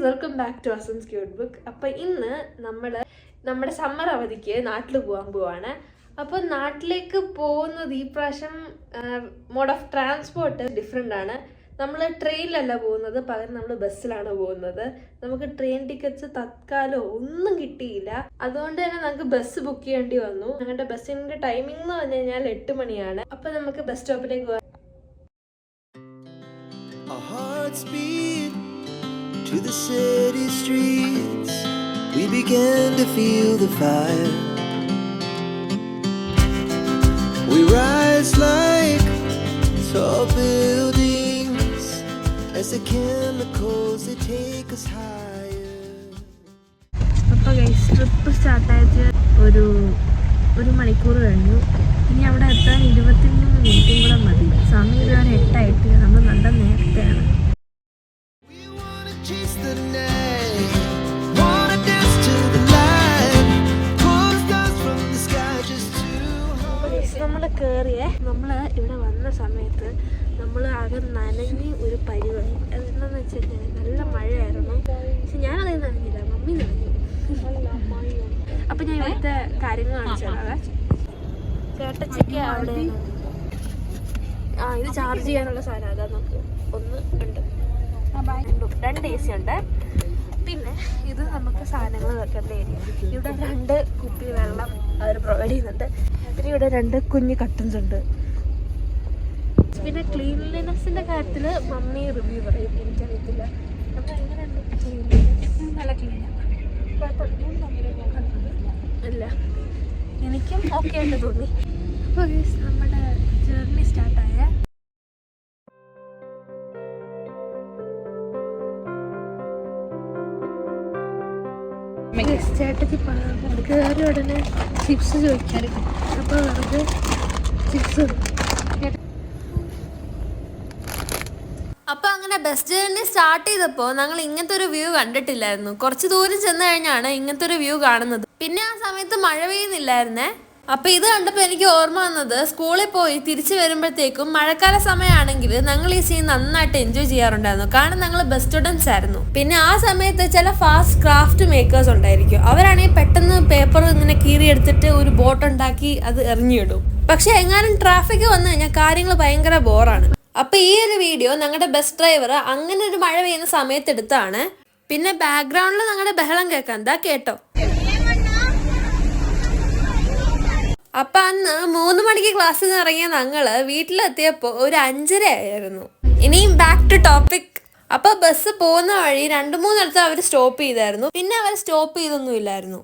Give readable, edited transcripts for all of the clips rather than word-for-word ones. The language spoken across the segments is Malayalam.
Welcome back to Asans cute book. അപ്പോൾ ഇന്ന് നമ്മുടെ സമ്മർ അവധിക്ക് നാട്ടിൽ പോകാൻ പോവാണ്. അപ്പോൾ നാട്ടിലേക്ക് പോകുന്നത് ഈ പ്രാവശ്യം മോഡ് ഓഫ് ട്രാൻസ്പോർട്ട് ഡിഫറെൻ്റ് ആണ്. നമ്മൾ ട്രെയിനിലല്ല പോകുന്നത്, പകരം നമ്മൾ ബസ്സിലാണ് പോകുന്നത്. നമുക്ക് ട്രെയിൻ ടിക്കറ്റ്സ് തത്കാലം ഒന്നും കിട്ടിയില്ല. അതുകൊണ്ട് തന്നെ നമുക്ക് ബസ് ബുക്ക് ചെയ്യേണ്ടി വന്നു. ഞങ്ങളുടെ ബസ്സിൻ്റെ ടൈമിംഗ് എന്ന് പറഞ്ഞു കഴിഞ്ഞാൽ 8 മണിയാണ്. അപ്പോൾ നമുക്ക് ബസ് സ്റ്റോപ്പിലേക്ക് പോകാം. To the city streets, we began to feel the fire. We rise like tall buildings as the chemicals they take us higher. അപ്പോൾ ഗൈസ് ട്രിപ്പ് സ്റ്റാർട്ടായിട്ട് ഒരു മണിക്കൂർ കഴിഞ്ഞു. ഇനി അവിടെ എത്താൻ 23 മിനിറ്റും കൂടെ മതി. സമയം ഇതുവരെ 8 ആയിട്ട് നമ്മൾ നല്ല നേരത്തെയാണ്. നമ്മൾ കയറിയേ ഇവിടെ വന്ന സമയത്ത് നമ്മൾ ആകെ നനഞ്ഞ് ഒരു പരിവായി. അതെന്താണെന്ന് വെച്ച് കഴിഞ്ഞാൽ നല്ല മഴയായിരുന്നു. പക്ഷെ ഞാനതേ നനഞ്ഞില്ല, മമ്മി നനഞ്ഞു. അപ്പം ഞാൻ ഇവിടുത്തെ കാര്യങ്ങൾ കാണിച്ചതാണ്. ചേട്ടച്ചയ്ക്ക് അവിടെ ഇത് ചാർജ് ചെയ്യാനുള്ള സാധനം അതാ. നമുക്ക് 1 2 AC ഉണ്ട്. പിന്നെ ഇത് നമുക്ക് സാധനങ്ങൾ വെക്കേണ്ട ഏരിയ. ഇവിടെ 2 കുപ്പി വെള്ളം അവർ പ്രൊവൈഡ് ചെയ്യുന്നുണ്ട്. പിന്നെ ഇവിടെ 2 കുഞ്ഞ് കട്ടൻസ് ഉണ്ട്. പിന്നെ ക്ലീൻലിനെസ്സിൻ്റെ കാര്യത്തിൽ മമ്മി റിവ്യൂ പറയും, എനിക്കറിയത്തില്ല. അപ്പോൾ എങ്ങനെയുണ്ട്? നല്ല ക്ലീനാണ്, അല്ല എനിക്കും ഓക്കെ ആയിട്ട് തോന്നി. അപ്പോൾ നമ്മുടെ ജേർണി സ്റ്റാർട്ടായ ചേട്ടത്തി കയറി ഉടനെ ചിപ്സ് ചോദിക്കാൻ. അപ്പോൾ അവർക്ക് ചിപ്സ്. അപ്പോൾ അങ്ങനെ ബസ് ജേർണി സ്റ്റാർട്ട് ചെയ്തപ്പോൾ ഞങ്ങൾ ഇങ്ങനത്തെ ഒരു വ്യൂ കണ്ടിട്ടില്ലായിരുന്നു. കുറച്ച് ദൂരം ചെന്ന് കഴിഞ്ഞാണ് ഇങ്ങനത്തെ ഒരു വ്യൂ കാണുന്നത്. പിന്നെ ആ സമയത്ത് മഴ പെയ്യുന്നില്ലായിരുന്നേ. അപ്പോൾ ഇത് കണ്ടപ്പോൾ എനിക്ക് ഓർമ്മ വന്നത്, സ്കൂളിൽ പോയി തിരിച്ചു വരുമ്പോഴത്തേക്കും മഴക്കാല സമയമാണെങ്കിൽ ഞങ്ങൾ ഈ സീൻ നന്നായിട്ട് എൻജോയ് ചെയ്യാറുണ്ടായിരുന്നു. കാരണം ഞങ്ങൾ ബസ് സ്റ്റുഡൻസ് ആയിരുന്നു. പിന്നെ ആ സമയത്ത് ചില ഫാസ്റ്റ് ക്രാഫ്റ്റ് മേക്കേഴ്സ് ഉണ്ടായിരിക്കും. അവരാണെങ്കിൽ പെട്ടെന്ന് പേപ്പർ ഇങ്ങനെ കീറിയെടുത്തിട്ട് ഒരു ബോട്ട് ഉണ്ടാക്കി അത് എറിഞ്ഞിടും. പക്ഷെ എങ്ങാനും ട്രാഫിക് വന്നു കഴിഞ്ഞാൽ കാര്യങ്ങൾ ഭയങ്കര ബോറാണ്. അപ്പോൾ ഈ ഒരു വീഡിയോ ഞങ്ങളുടെ ബസ് ഡ്രൈവർ അങ്ങനെ ഒരു മഴ പെയ്യുന്ന സമയത്ത് എടുത്താണ്. പിന്നെ ബാക്ക്ഗ്രൗണ്ടിൽ ഞങ്ങളുടെ ബഹളം കേൾക്കാം, എന്താ കേട്ടോ. അപ്പൊ അന്ന് 3 മണിക്ക് ക്ലാസ്സിൽ നിന്ന് ഇറങ്ങിയ ഞങ്ങള് വീട്ടിലെത്തിയപ്പോ ഒരു 5:30 ആയിരുന്നു. ഇനിയും ബാക്ക് ടു ടോപ്പിക്. അപ്പൊ ബസ് പോകുന്ന വഴി 2-3 ഇടത്ത് അവർ സ്റ്റോപ്പ് ചെയ്തായിരുന്നു. പിന്നെ അവർ സ്റ്റോപ്പ് ചെയ്തൊന്നും ഇല്ലായിരുന്നു.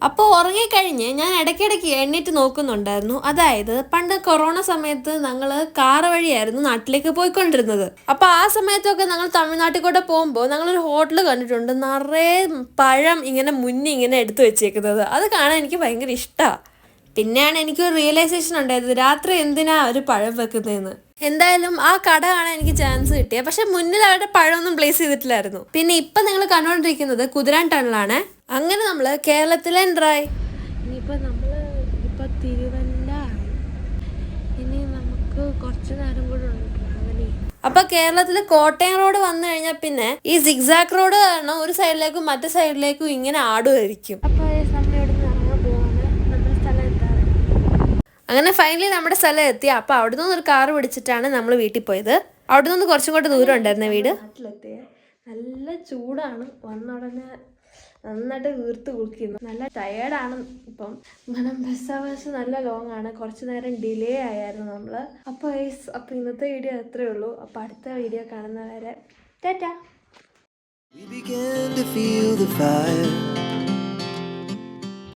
അപ്പോൾ ഉറങ്ങിക്കഴിഞ്ഞ് ഞാൻ ഇടയ്ക്കിടയ്ക്ക് എണ്ണീറ്റ് നോക്കുന്നുണ്ടായിരുന്നു. അതായത് പണ്ട് കൊറോണ സമയത്ത് ഞങ്ങൾ കാറ് വഴിയായിരുന്നു നാട്ടിലേക്ക് പോയിക്കൊണ്ടിരുന്നത്. അപ്പോൾ ആ സമയത്തൊക്കെ ഞങ്ങൾ തമിഴ്നാട്ടിൽ കൂടെ പോകുമ്പോൾ ഞങ്ങളൊരു ഹോട്ടൽ കണ്ടിട്ടുണ്ട്. നിറയെ പഴം ഇങ്ങനെ മുന്നിൽ ഇങ്ങനെ എടുത്തു വെച്ചേക്കുന്നത്. അത് കാണാൻ എനിക്ക് ഭയങ്കര ഇഷ്ടമാണ്. പിന്നെയാണ് എനിക്കൊരു റിയലൈസേഷൻ ഉണ്ടായത്, രാത്രി എന്തിനാ ഒരു പഴം വെക്കുന്നതെന്ന്. എന്തായാലും ആ കട കാണാൻ എനിക്ക് ചാൻസ് കിട്ടിയ, പക്ഷെ മുന്നിൽ അവരുടെ പഴമൊന്നും പ്ലേസ് ചെയ്തിട്ടില്ലായിരുന്നു. പിന്നെ ഇപ്പം നിങ്ങൾ കണ്ടുകൊണ്ടിരിക്കുന്നത് കുതിരാൻ ടണലാണ്. അങ്ങനെ നമ്മൾ കേരളത്തിലെ എൻട്രായി. ഇനിയിപ്പോൾ നമ്മൾ ഇപ്പോൾ തിരുവല്ല. ഇനി നമുക്ക് കുറച്ച് നേരം കൂടെ ഉണ്ട് ട്രാവലിംഗ്. അപ്പൊ കേരളത്തിൽ കോട്ടയം റോഡ് വന്നു കഴിഞ്ഞാൽ പിന്നെ ഈ സിഗ്സാക് റോഡ് കാരണം ഒരു സൈഡിലേക്കും മറ്റു സൈഡിലേക്കും ഇങ്ങനെ ആടുമായിരിക്കും. അപ്പോൾ അങ്ങനെ ഫൈനലി നമ്മുടെ സ്ഥലം എത്തി. അപ്പോൾ അവിടെ നിന്ന് ഒരു കാറ് പിടിച്ചിട്ടാണ് നമ്മൾ വീട്ടിൽ പോയത്. അവിടെ നിന്ന് കുറച്ചും കൂടെ ദൂരം ഉണ്ടായിരുന്ന വീട്. നാട്ടിലെത്തിയ നല്ല ചൂടാണ്. വന്ന ഉടനെ നന്നായിട്ട് വീർത്ത് കുളിക്കുന്നു. നല്ല ടയേർഡാണ് ഇപ്പം. ബസ് അവേഴ്സ് നല്ല ലോങ് ആണ്. കുറച്ച് നേരം ഡിലേ ആയിരുന്നു നമ്മൾ. അപ്പോൾ ഇന്നത്തെ വീഡിയോ അത്രയേ ഉള്ളൂ. അപ്പോൾ അടുത്ത വീഡിയോ കാണുന്നവരെ Tata. We began to feel the fire.